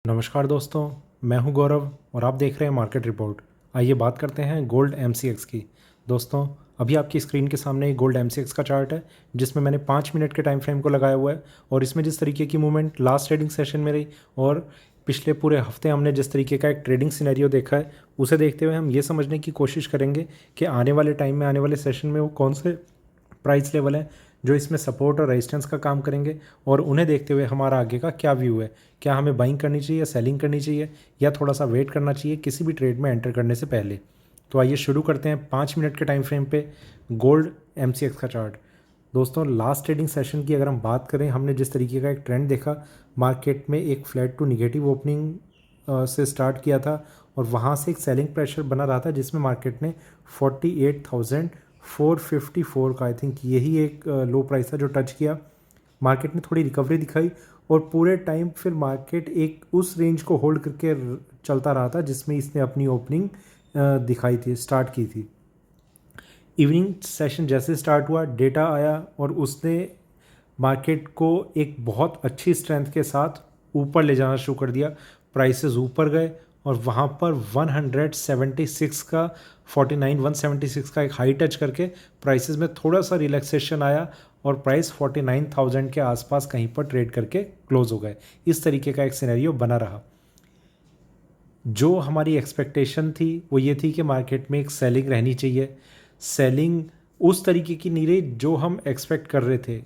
नमस्कार दोस्तों, मैं हूं गौरव और आप देख रहे हैं मार्केट रिपोर्ट। आइए बात करते हैं गोल्ड एमसीएक्स की। दोस्तों, अभी आपकी स्क्रीन के सामने एक गोल्ड एमसीएक्स का चार्ट है जिसमें मैंने 5 मिनट के टाइम फ्रेम को लगाया हुआ है और इसमें जिस तरीके की मूवमेंट लास्ट ट्रेडिंग सेशन में रही और पिछले पूरे हफ्ते हमने जिस तरीके का एक ट्रेडिंग सिनेरियो देखा है, उसे देखते हुए हम ये समझने की कोशिश करेंगे कि आने वाले टाइम में, आने वाले सेशन में वो कौन से प्राइस लेवल है जो इसमें सपोर्ट और रेजिस्टेंस का काम करेंगे और उन्हें देखते हुए हमारा आगे का क्या व्यू है। क्या हमें बाइंग करनी चाहिए, सेलिंग करनी चाहिए या थोड़ा सा वेट करना चाहिए किसी भी ट्रेड में एंटर करने से पहले। तो आइए शुरू करते हैं 5 मिनट के टाइम फ्रेम पे गोल्ड एमसीएक्स का चार्ट। दोस्तों, लास्ट ट्रेडिंग सेशन की अगर हम बात करें, हमने जिस तरीके का एक ट्रेंड देखा, मार्केट में एक फ्लैट टू निगेटिव ओपनिंग से स्टार्ट किया था और वहाँ से एक सेलिंग प्रेशर बना रहा था जिसमें मार्केट ने 48,454 का, आई थिंक यही एक लो प्राइस था जो टच किया। मार्केट ने थोड़ी रिकवरी दिखाई और पूरे टाइम फिर मार्केट एक उस रेंज को होल्ड करके चलता रहा था जिसमें इसने अपनी ओपनिंग दिखाई थी, स्टार्ट की थी। इवनिंग सेशन जैसे स्टार्ट हुआ, डेटा आया और उसने मार्केट को एक बहुत अच्छी स्ट्रेंथ के साथ ऊपर ले जाना शुरू कर दिया। प्राइसेस ऊपर गए और वहाँ पर 176 का 176 का एक हाई टच करके प्राइसेस में थोड़ा सा रिलैक्सेशन आया और प्राइस 49,000 के आसपास कहीं पर ट्रेड करके क्लोज हो गए। इस तरीके का एक सिनेरियो बना रहा। जो हमारी एक्सपेक्टेशन थी वो ये थी कि मार्केट में एक सेलिंग रहनी चाहिए। सेलिंग उस तरीके की नहीं रही जो हम एक्सपेक्ट कर रहे थे।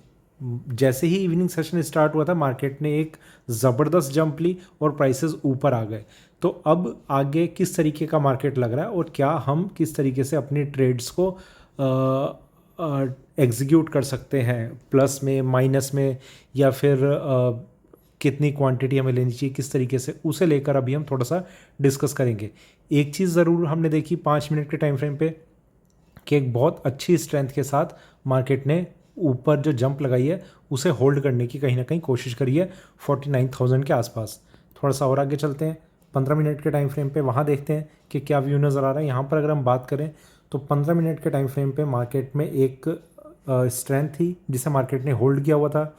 जैसे ही इवनिंग सेशन स्टार्ट हुआ था, मार्केट ने एक ज़बरदस्त जंप ली और प्राइसेस ऊपर आ गए। तो अब आगे किस तरीके का मार्केट लग रहा है और क्या हम किस तरीके से अपने ट्रेड्स को एग्जीक्यूट कर सकते हैं, प्लस में, माइनस में, या फिर कितनी क्वांटिटी हमें लेनी चाहिए, किस तरीके से, उसे लेकर अभी हम थोड़ा सा डिस्कस करेंगे। एक चीज़ ज़रूर हमने देखी 5 मिनट के टाइम फ्रेम पे कि एक बहुत अच्छी स्ट्रेंथ के साथ मार्केट ने ऊपर जो जंप लगाई है उसे होल्ड करने की कहीं ना कहीं कोशिश करी है 49,000 के आसपास। थोड़ा सा और आगे चलते हैं 15 मिनट के टाइम फ्रेम पे, वहाँ देखते हैं कि क्या व्यू नज़र आ रहा है। यहाँ पर अगर हम बात करें तो 15 मिनट के टाइम फ्रेम पे मार्केट में एक स्ट्रेंथ थी जिसे मार्केट ने होल्ड किया हुआ था।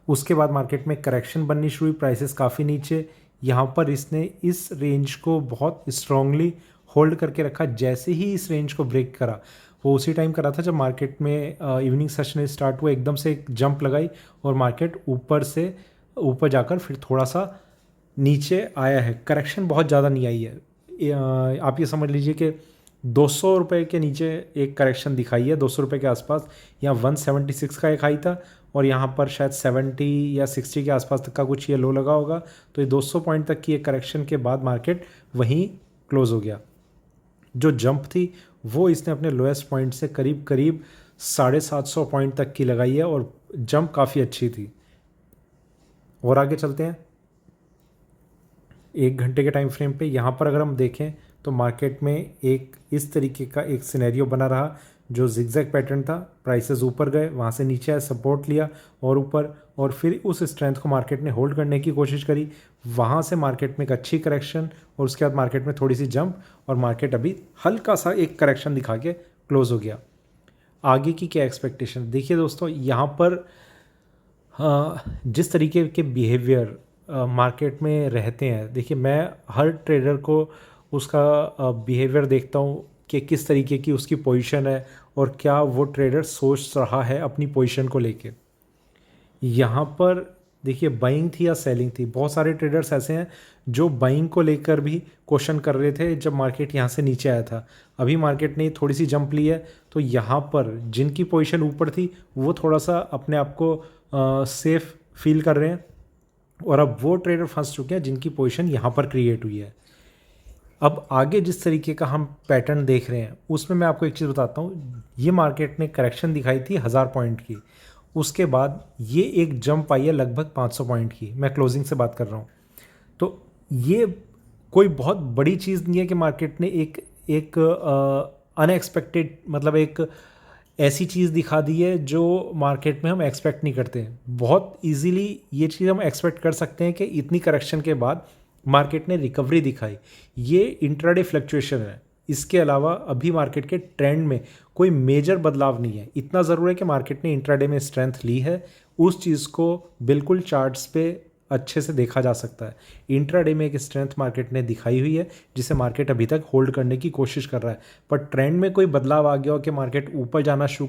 उसके बाद मार्केट में करेक्शन बननी शुरू हुई, प्राइसेस काफ़ी नीचे। यहाँ पर इसने इस रेंज को बहुत स्ट्रांगली होल्ड करके रखा। जैसे ही इस रेंज को ब्रेक करा, वो उसी टाइम करा था जब मार्केट में इवनिंग सेशन स्टार्ट हुआ, एकदम से एक जंप लगाई और मार्केट ऊपर से ऊपर जाकर फिर थोड़ा सा नीचे आया है। करेक्शन बहुत ज़्यादा नहीं आई है। आप ये समझ लीजिए कि 200 रुपये के नीचे एक करेक्शन दिखाई है, 200 रुपये के आसपास। यहाँ 176 का एक हाई था और यहाँ पर शायद 70 या 60 के आसपास तक का कुछ ये लो लगा होगा। तो ये 200 पॉइंट तक की एक करेक्शन के बाद मार्केट वहीं क्लोज हो गया। जो जंप थी वो इसने अपने लोएस्ट पॉइंट से करीब करीब 750 पॉइंट तक की लगाई है और जंप काफ़ी अच्छी थी। और आगे चलते हैं 1 घंटे के टाइम फ्रेम पे। यहाँ पर अगर हम देखें तो मार्केट में एक इस तरीके का एक सिनेरियो बना रहा जो जिगजैग पैटर्न था। प्राइसेस ऊपर गए, वहाँ से नीचे आए, सपोर्ट लिया और ऊपर, और फिर उस स्ट्रेंथ को मार्केट ने होल्ड करने की कोशिश करी। वहाँ से मार्केट में एक अच्छी करेक्शन और उसके बाद मार्केट में थोड़ी सी जंप और मार्केट अभी हल्का सा एक करेक्शन दिखा के क्लोज हो गया। आगे की क्या एक्सपेक्टेशन? देखिए दोस्तों, यहाँ पर जिस तरीके के बिहेवियर मार्केट में रहते हैं, देखिए मैं हर ट्रेडर को उसका बिहेवियर देखता हूँ कि किस तरीके की उसकी पोजीशन है और क्या वो ट्रेडर सोच रहा है अपनी पोजीशन को लेके। यहाँ पर देखिए बाइंग थी या सेलिंग थी। बहुत सारे ट्रेडर्स ऐसे हैं जो बाइंग को लेकर भी क्वेश्चन कर रहे थे जब मार्केट यहाँ से नीचे आया था। अभी मार्केट ने थोड़ी सी जंप ली है तो यहाँ पर जिनकी पोजीशन ऊपर थी वो थोड़ा सा अपने आप को सेफ फील कर रहे हैं और अब वो ट्रेडर फंस चुके हैं जिनकी पोजीशन यहाँ पर क्रिएट हुई है। अब आगे जिस तरीके का हम पैटर्न देख रहे हैं उसमें मैं आपको एक चीज़ बताता हूँ। ये मार्केट ने करेक्शन दिखाई थी 1000 पॉइंट की, उसके बाद ये एक जंप आई है लगभग 500 पॉइंट की। मैं क्लोजिंग से बात कर रहा हूँ। तो ये कोई बहुत बड़ी चीज़ नहीं है कि मार्केट ने एक अनएक्सपेक्टेड, मतलब एक ऐसी चीज़ दिखा दी है जो मार्केट में हम एक्सपेक्ट नहीं करते। बहुत इजीली ये चीज़ हम एक्सपेक्ट कर सकते हैं कि इतनी करेक्शन के बाद मार्केट ने रिकवरी दिखाई। ये इंट्राडे फ्लक्चुएशन है, इसके अलावा अभी मार्केट के ट्रेंड में कोई मेजर बदलाव नहीं है। इतना ज़रूर है कि मार्केट ने इंट्राडे में स्ट्रेंथ ली है, उस चीज़ को बिल्कुल चार्ट्स पे अच्छे से देखा जा सकता है। इंट्राडे में एक स्ट्रेंथ मार्केट ने दिखाई हुई है जिसे मार्केट अभी तक होल्ड करने की कोशिश कर रहा है, पर ट्रेंड में कोई बदलाव आ गया हो कि मार्केट ऊपर जाना शुरू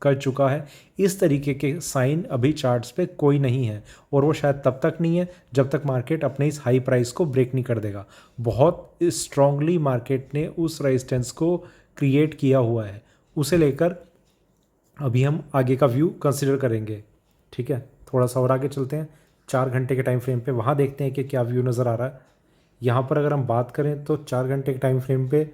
कर चुका है, इस तरीके के साइन अभी चार्ट्स पे कोई नहीं है, और वो शायद तब तक नहीं है जब तक मार्केट अपने इस हाई प्राइस को ब्रेक नहीं कर देगा। बहुत स्ट्रांगली मार्केट ने उस रेजिस्टेंस को क्रिएट किया हुआ है, उसे लेकर अभी हम आगे का व्यू कंसिडर करेंगे। ठीक है, थोड़ा सा और आगे चलते हैं 4 घंटे के टाइम फ्रेम पे, वहाँ देखते हैं कि क्या व्यू नज़र आ रहा है। यहाँ पर अगर हम बात करें तो 4 घंटे के टाइम फ्रेम पे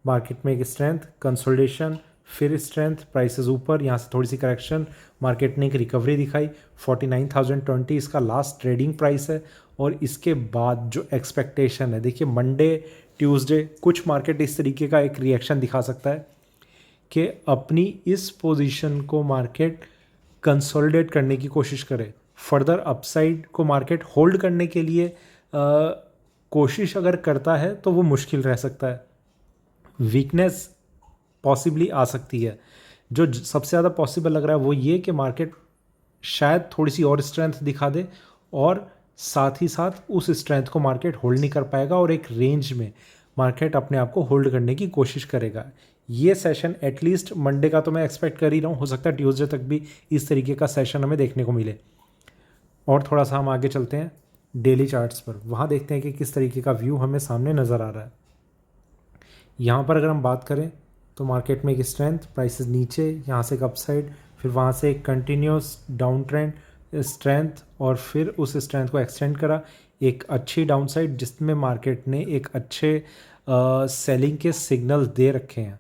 मार्केट में एक स्ट्रेंथ, कंसोलिडेशन, फिर स्ट्रेंथ, प्राइसेस ऊपर, यहाँ से थोड़ी सी करेक्शन, मार्केट ने एक रिकवरी दिखाई। 49,020 इसका लास्ट ट्रेडिंग प्राइस है, और इसके बाद जो एक्सपेक्टेशन है, देखिए मंडे ट्यूसडे कुछ मार्केट इस तरीके का एक रिएक्शन दिखा सकता है कि अपनी इस पोजीशन को मार्केट कंसोलिडेट करने की कोशिश करे, फर्दर अपसाइड को मार्केट होल्ड करने के लिए कोशिश अगर करता है तो वो मुश्किल रह सकता है, वीकनेस पॉसिबली आ सकती है। जो सबसे ज़्यादा पॉसिबल लग रहा है वो ये कि मार्केट शायद थोड़ी सी और स्ट्रेंथ दिखा दे, और साथ ही साथ उस स्ट्रेंथ को मार्केट होल्ड नहीं कर पाएगा, और एक रेंज में मार्केट अपने आप को होल्ड करने की कोशिश करेगा। ये सेशन एटलीस्ट मंडे का तो मैं एक्सपेक्ट कर ही रहा हूँ, हो सकता है ट्यूसडे तक भी इस तरीके का सेशन हमें देखने को मिले। और थोड़ा सा हम आगे चलते हैं डेली चार्ट्स पर, वहाँ देखते हैं कि किस तरीके का व्यू हमें सामने नज़र आ रहा है। यहाँ पर अगर हम बात करें तो मार्केट में एक स्ट्रेंथ, प्राइसेस नीचे, यहाँ से एक अपसाइड, फिर वहाँ से एक कंटिन्यूस डाउन ट्रेंड, स्ट्रेंथ, और फिर उस स्ट्रेंथ को एक्सटेंड करा, एक अच्छी डाउनसाइड जिसमें मार्केट ने एक अच्छे सेलिंग के सिग्नल दे रखे हैं।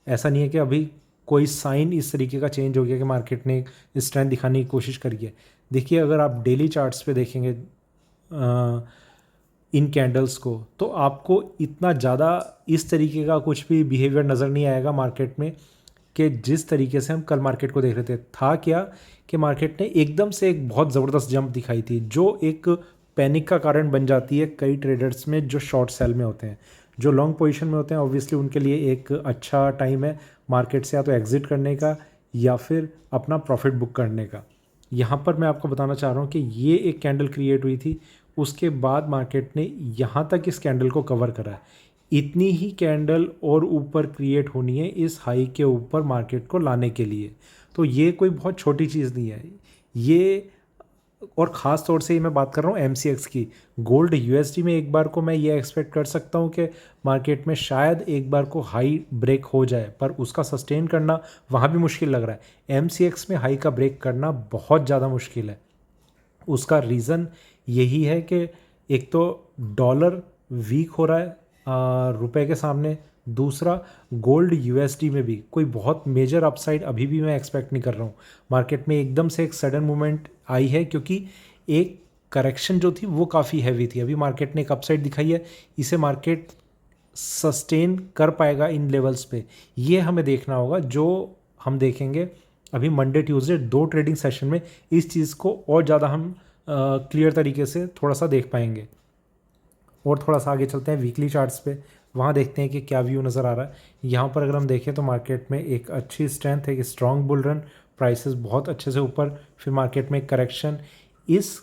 ऐसा नहीं है कि अभी कोई साइन इस तरीके का चेंज हो गया कि मार्केट ने स्ट्रेंथ दिखाने की कोशिश करी है। देखिए अगर आप डेली चार्ट्स पे देखेंगे इन कैंडल्स को, तो आपको इतना ज़्यादा इस तरीके का कुछ भी बिहेवियर नज़र नहीं आएगा मार्केट में कि जिस तरीके से हम कल मार्केट को देख रहे थे। था क्या कि मार्केट ने एकदम से एक बहुत ज़बरदस्त जंप दिखाई थी, जो एक पैनिक का कारण बन जाती है कई ट्रेडर्स में जो शॉर्ट सेल में होते हैं। जो लॉन्ग पोजीशन में होते हैं ऑब्वियसली उनके लिए एक अच्छा टाइम है मार्केट से या तो एग्जिट करने का या फिर अपना प्रॉफिट बुक करने का। यहाँ पर मैं आपको बताना चाह रहा हूँ कि ये एक कैंडल क्रिएट हुई थी, उसके बाद मार्केट ने यहाँ तक इस कैंडल को कवर करा है। इतनी ही कैंडल और ऊपर क्रिएट होनी है इस हाई के ऊपर मार्केट को लाने के लिए, तो ये कोई बहुत छोटी चीज़ नहीं है ये। और ख़ास तौर से मैं बात कर रहा हूँ MCX की। गोल्ड USD में एक बार को मैं ये एक्सपेक्ट कर सकता हूँ कि मार्केट में शायद एक बार को हाई ब्रेक हो जाए, पर उसका सस्टेन करना वहाँ भी मुश्किल लग रहा है। MCX में हाई का ब्रेक करना बहुत ज़्यादा मुश्किल है। उसका रीज़न यही है कि एक तो डॉलर वीक हो रहा है रुपए के सामने, दूसरा गोल्ड USD में भी कोई बहुत मेजर अपसाइड अभी भी मैं एक्सपेक्ट नहीं कर रहा हूँ। मार्केट में एकदम से एक सडन मूवमेंट आई है क्योंकि एक करेक्शन जो थी वो काफ़ी हैवी थी। अभी मार्केट ने एक अपसाइड दिखाई है, इसे मार्केट सस्टेन कर पाएगा इन लेवल्स पे, ये हमें देखना होगा। जो हम देखेंगे अभी मंडे ट्यूसडे 2 ट्रेडिंग सेशन में इस चीज़ को और ज़्यादा हम क्लियर तरीके से थोड़ा सा देख पाएंगे। और थोड़ा सा आगे चलते हैं वीकली चार्ट्स पे, वहाँ देखते हैं कि क्या व्यू नज़र आ रहा है। यहाँ पर अगर हम देखें तो मार्केट में एक अच्छी स्ट्रेंथ है, एक स्ट्रॉन्ग बुल रन, प्राइसेस बहुत अच्छे से ऊपर, फिर मार्केट में एक करेक्शन। इस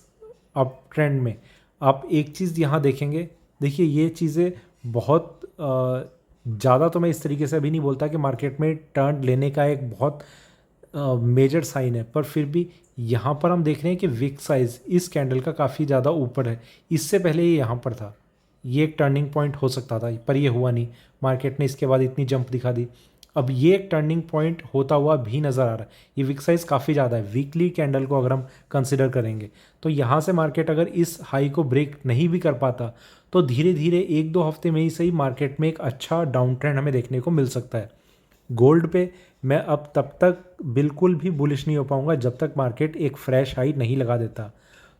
अप ट्रेंड में आप एक चीज़ यहाँ देखेंगे, देखिए ये चीज़ें बहुत ज़्यादा तो मैं इस तरीके से अभी नहीं बोलता कि मार्केट में टर्न लेने का एक बहुत मेजर साइन है, पर फिर भी यहाँ पर हम देख रहे हैं कि विक साइज़ इस कैंडल का काफ़ी ज़्यादा ऊपर है। इससे पहले ये यहाँ पर था, ये एक टर्निंग पॉइंट हो सकता था, पर ये हुआ नहीं। मार्केट ने इसके बाद इतनी जंप दिखा दी, अब ये एक टर्निंग पॉइंट होता हुआ भी नज़र आ रहा है। ये विक साइज़ काफ़ी ज़्यादा है वीकली कैंडल को अगर हम कंसिडर करेंगे, तो यहाँ से मार्केट अगर इस हाई को ब्रेक नहीं भी कर पाता तो धीरे धीरे 1-2 हफ्ते में ही सही मार्केट में एक अच्छा डाउन ट्रेंड हमें देखने को मिल सकता है। गोल्ड पे मैं अब तब तक बिल्कुल भी बुलिश नहीं हो पाऊंगा जब तक मार्केट एक फ्रेश हाई नहीं लगा देता।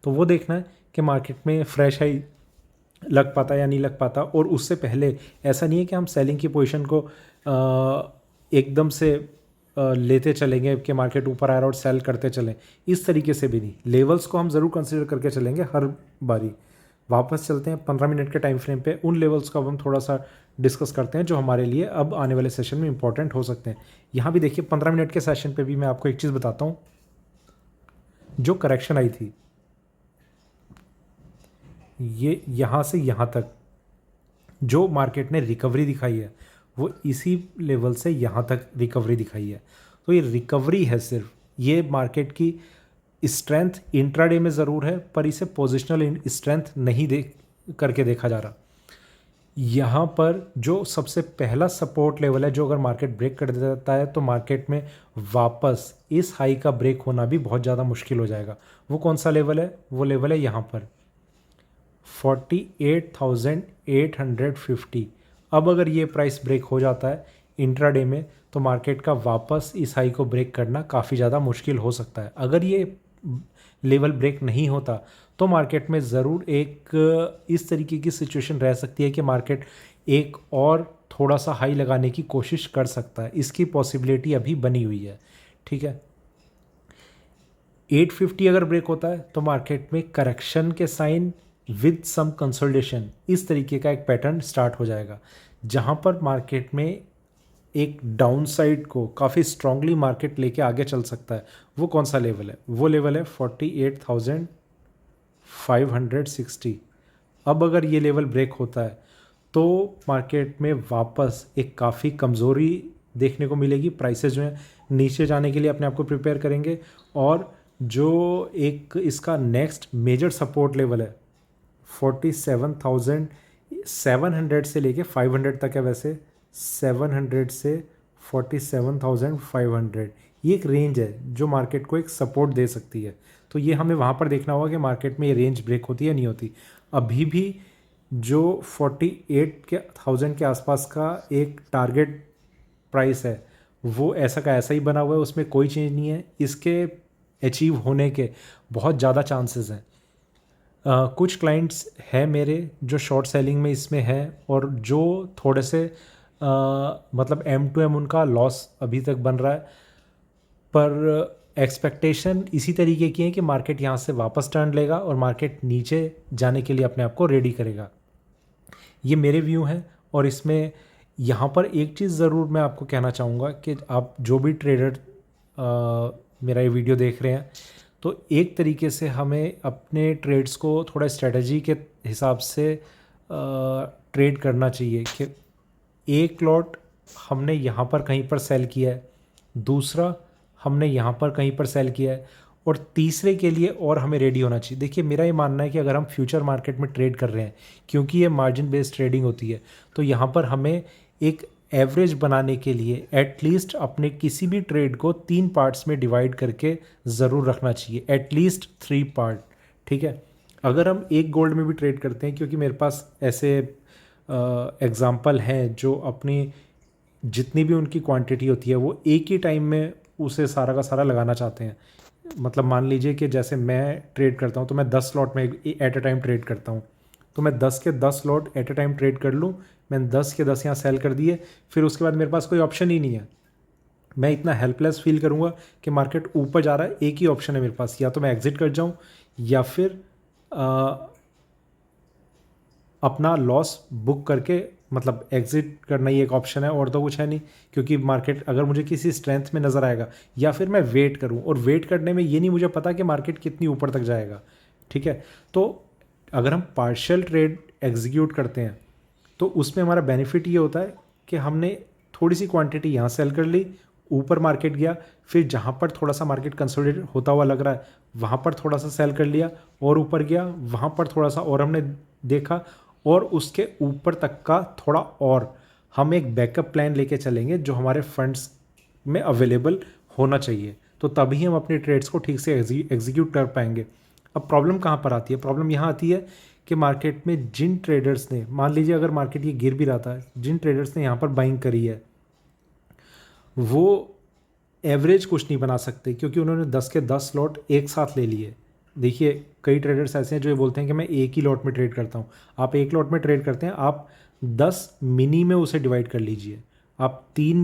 तो वो देखना है कि मार्केट में फ्रेश हाई लग पाता या नहीं लग पाता। और उससे पहले ऐसा नहीं है कि हम सेलिंग की पोजीशन को एकदम से लेते चलेंगे कि मार्केट ऊपर आ रहा है और सेल करते चलें, इस तरीके से भी नहीं। लेवल्स को हम ज़रूर कंसिडर करके चलेंगे हर बारी। वापस चलते हैं 15 मिनट के टाइम फ्रेम पे, उन लेवल्स को अब हम थोड़ा सा डिस्कस करते हैं जो हमारे लिए अब आने वाले सेशन में इंपॉर्टेंट हो सकते हैं। यहाँ भी देखिए 15 मिनट के सेशन पे भी मैं आपको एक चीज़ बताता हूँ। जो करेक्शन आई थी ये यहाँ से यहाँ तक जो मार्केट ने रिकवरी दिखाई है वो इसी लेवल से यहाँ तक रिकवरी दिखाई है। तो ये रिकवरी है सिर्फ, ये मार्केट की स्ट्रेंथ इंट्राडे में ज़रूर है पर इसे पोजिशनल स्ट्रेंथ नहीं करके देखा जा रहा। यहाँ पर जो सबसे पहला सपोर्ट लेवल है, जो अगर मार्केट ब्रेक कर देता है तो मार्केट में वापस इस हाई का ब्रेक होना भी बहुत ज़्यादा मुश्किल हो जाएगा। वो कौन सा लेवल है? वो लेवल है यहाँ पर 48,850। अब अगर ये प्राइस ब्रेक हो जाता है इंट्राडे में तो मार्केट का वापस इस हाई को ब्रेक करना काफ़ी ज़्यादा मुश्किल हो सकता है। अगर ये लेवल ब्रेक नहीं होता तो मार्केट में ज़रूर एक इस तरीके की सिचुएशन रह सकती है कि मार्केट एक और थोड़ा सा हाई लगाने की कोशिश कर सकता है। इसकी पॉसिबिलिटी अभी बनी हुई है। ठीक है, 850 अगर ब्रेक होता है तो मार्केट में करेक्शन के साइन विद सम कंसोलिडेशन इस तरीके का एक पैटर्न स्टार्ट हो जाएगा, जहां पर मार्केट में एक डाउन साइड को काफ़ी स्ट्रांगली मार्केट लेके आगे चल सकता है। वो कौन सा लेवल है? वो लेवल है 48,560। अब अगर ये लेवल ब्रेक होता है तो मार्केट में वापस एक काफ़ी कमज़ोरी देखने को मिलेगी। प्राइसेस जो हैं नीचे जाने के लिए अपने आप को प्रिपेयर करेंगे और जो एक इसका नेक्स्ट मेजर सपोर्ट लेवल है 47,700 से लेके 500 तक है। वैसे 700 से 47,500 ये एक रेंज है जो मार्केट को एक सपोर्ट दे सकती है। तो ये हमें वहाँ पर देखना होगा कि मार्केट में ये रेंज ब्रेक होती है या नहीं होती। अभी भी जो 48,000 के आसपास का एक टारगेट प्राइस है वो ऐसा का ऐसा ही बना हुआ है, उसमें कोई चेंज नहीं है। इसके अचीव होने के बहुत ज़्यादा चांसेस हैं। कुछ क्लाइंट्स हैं मेरे जो शॉर्ट सेलिंग में इसमें है और जो थोड़े से मतलब M2M उनका लॉस अभी तक बन रहा है, पर एक्सपेक्टेशन इसी तरीके की है कि मार्केट यहाँ से वापस टर्न लेगा और मार्केट नीचे जाने के लिए अपने आप को रेडी करेगा। ये मेरे व्यू हैं और इसमें यहाँ पर एक चीज़ ज़रूर मैं आपको कहना चाहूँगा कि आप जो भी ट्रेडर मेरा ये वीडियो देख रहे हैं तो एक तरीके से हमें अपने ट्रेड्स को थोड़ा स्ट्रेटजी के हिसाब से ट्रेड करना चाहिए कि एक लॉट हमने यहाँ पर कहीं पर सेल किया है, दूसरा हमने यहाँ पर कहीं पर सेल किया है और तीसरे के लिए और हमें रेडी होना चाहिए। देखिए मेरा ये मानना है कि अगर हम फ्यूचर मार्केट में ट्रेड कर रहे हैं, क्योंकि ये मार्जिन बेस्ड ट्रेडिंग होती है, तो यहाँ पर हमें एक एवरेज बनाने के लिए एटलीस्ट अपने किसी भी ट्रेड को 3 पार्ट्स में डिवाइड करके ज़रूर रखना चाहिए, एटलीस्ट 3 पार्ट। ठीक है, अगर हम एक गोल्ड में भी ट्रेड करते हैं, क्योंकि मेरे पास ऐसे एग्ज़ाम्पल हैं जो अपनी जितनी भी उनकी क्वांटिटी होती है वो एक ही टाइम में उसे सारा का सारा लगाना चाहते हैं। मतलब मान लीजिए कि जैसे मैं ट्रेड करता हूँ तो मैं 10 स्लॉट में एट अ टाइम ट्रेड करता हूँ, तो मैं 10 के 10 slot at a time trade कर लूँ। मैंने 10 के 10 यहाँ सेल कर दिए, फिर उसके बाद मेरे पास कोई ऑप्शन ही नहीं है। मैं इतना हेल्पलेस फील करूँगा कि मार्केट ऊपर जा रहा है, एक ही ऑप्शन है मेरे पास, या तो मैं एग्जिट कर जाऊँ या फिर अपना लॉस बुक करके, मतलब एग्जिट करना ही एक ऑप्शन है और तो कुछ है नहीं, क्योंकि मार्केट अगर मुझे किसी स्ट्रेंथ में नज़र आएगा, या फिर मैं वेट करूं, और वेट करने में ये नहीं मुझे पता कि मार्केट कितनी ऊपर तक जाएगा। ठीक है, तो अगर हम पार्शियल ट्रेड एग्जीक्यूट करते हैं तो उसमें हमारा बेनिफिट ये होता है कि हमने थोड़ी सी क्वांटिटी यहाँ सेल कर ली, ऊपर मार्केट गया, फिर जहाँ पर थोड़ा सा मार्केट कंसोलिडेट होता हुआ लग रहा है वहाँ पर थोड़ा सा सेल कर लिया, और ऊपर गया वहाँ पर थोड़ा सा और हमने देखा, और उसके ऊपर तक का थोड़ा और हम एक बैकअप प्लान लेके चलेंगे जो हमारे फंड्स में अवेलेबल होना चाहिए। तो तभी हम अपने ट्रेड्स को ठीक से एग्जीक्यूट कर पाएंगे। अब प्रॉब्लम कहाँ पर आती है? प्रॉब्लम यहाँ आती है कि मार्केट में जिन ट्रेडर्स ने, मान लीजिए अगर मार्केट ये गिर भी रहा था, जिन ट्रेडर्स ने यहाँ पर बाइंग करी है वो एवरेज कुछ नहीं बना सकते, क्योंकि उन्होंने 10 के 10 स्लॉट एक साथ ले लिए। देखिए कई ट्रेडर्स ऐसे हैं जो ये बोलते हैं कि मैं एक ही लॉट में ट्रेड करता हूँ। आप एक लॉट में ट्रेड करते हैं, आप 10 मिनी में उसे डिवाइड कर लीजिए, आप 3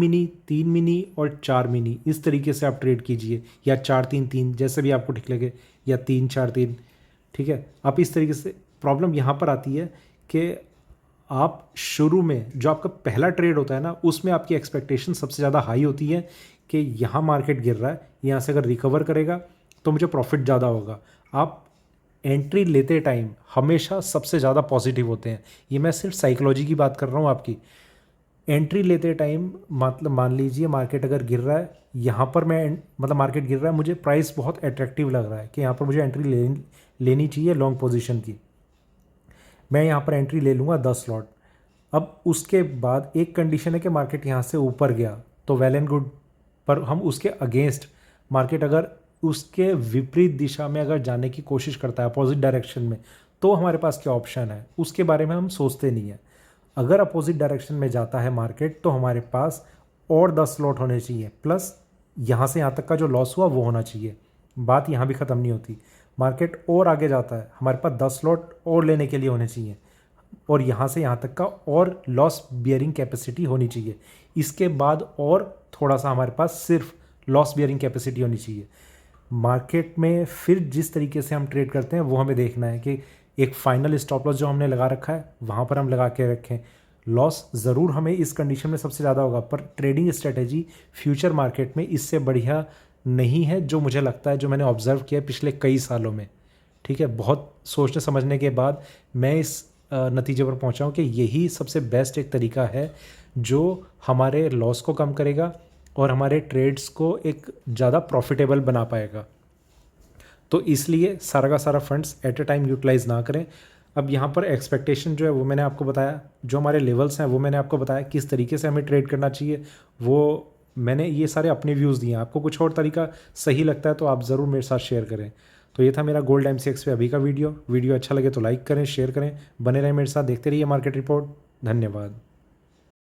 मिनी और 4 मिनी इस तरीके से आप ट्रेड कीजिए, या 4-3-3 जैसे भी आपको ठीक लगे, या 3-4-3। ठीक है, आप इस तरीके से। प्रॉब्लम यहाँ पर आती है कि आप शुरू में जो आपका पहला ट्रेड होता है ना, उसमें आपकी एक्सपेक्टेशन सबसे ज़्यादा हाई होती है कि यहाँ मार्केट गिर रहा है, यहाँ से अगर रिकवर करेगा तो मुझे प्रॉफिट ज़्यादा होगा। आप एंट्री लेते टाइम हमेशा सबसे ज़्यादा पॉजिटिव होते हैं। ये मैं सिर्फ साइकोलॉजी की बात कर रहा हूँ आपकी। एंट्री लेते टाइम मतलब मान लीजिए मार्केट अगर गिर रहा है, यहाँ पर मैं मतलब मार्केट गिर रहा है, मुझे प्राइस बहुत अट्रैक्टिव लग रहा है कि यहाँ पर मुझे एंट्री लेनी चाहिए लॉन्ग पोजीशन की। मैं यहाँ पर एंट्री ले लूँगा 10 लॉट। अब उसके बाद एक कंडीशन है कि मार्केट यहाँ से ऊपर गया तो वेल एंड गुड, पर हम उसके अगेंस्ट मार्केट अगर उसके विपरीत दिशा में अगर जाने की कोशिश करता है अपोजिट डायरेक्शन में, तो हमारे पास क्या ऑप्शन है उसके बारे में हम सोचते नहीं हैं। अगर अपोजिट डायरेक्शन में जाता है मार्केट तो हमारे पास और 10 लॉट होने चाहिए, प्लस यहाँ से यहाँ तक का जो लॉस हुआ वो होना चाहिए। बात यहाँ भी ख़त्म नहीं होती, मार्केट और आगे जाता है, हमारे पास 10 लॉट और लेने के लिए होने चाहिए, और यहाँ से यहाँ तक का और लॉस बियरिंग कैपेसिटी होनी चाहिए। इसके बाद और थोड़ा सा हमारे पास सिर्फ लॉस बियरिंग कैपेसिटी होनी चाहिए। मार्केट में फिर जिस तरीके से हम ट्रेड करते हैं वो हमें देखना है कि एक फाइनल स्टॉप लॉस जो हमने लगा रखा है वहाँ पर हम लगा के रखें। लॉस ज़रूर हमें इस कंडीशन में सबसे ज़्यादा होगा, पर ट्रेडिंग स्ट्रेटेजी फ्यूचर मार्केट में इससे बढ़िया नहीं है, जो मुझे लगता है, जो मैंने ऑब्ज़र्व किया है पिछले कई सालों में। ठीक है, बहुत सोचने समझने के बाद मैं इस नतीजे पर पहुंचा हूं कि यही सबसे बेस्ट एक तरीका है जो हमारे लॉस को कम करेगा और हमारे ट्रेड्स को एक ज़्यादा प्रॉफिटेबल बना पाएगा। तो इसलिए सारा का सारा funds at a time utilise ना करें। अब यहाँ पर एक्सपेक्टेशन जो है वो मैंने आपको बताया, जो हमारे लेवल्स हैं वो मैंने आपको बताया, किस तरीके से हमें ट्रेड करना चाहिए वो मैंने ये सारे अपने व्यूज़ दिए हैं। आपको कुछ और तरीका सही लगता है तो आप ज़रूर मेरे साथ शेयर करें। तो ये था मेरा गोल्ड MCX पे अभी का वीडियो अच्छा लगे तो लाइक करें, शेयर करें, बने रहें मेरे साथ, देखते रहिए मार्केट रिपोर्ट। धन्यवाद।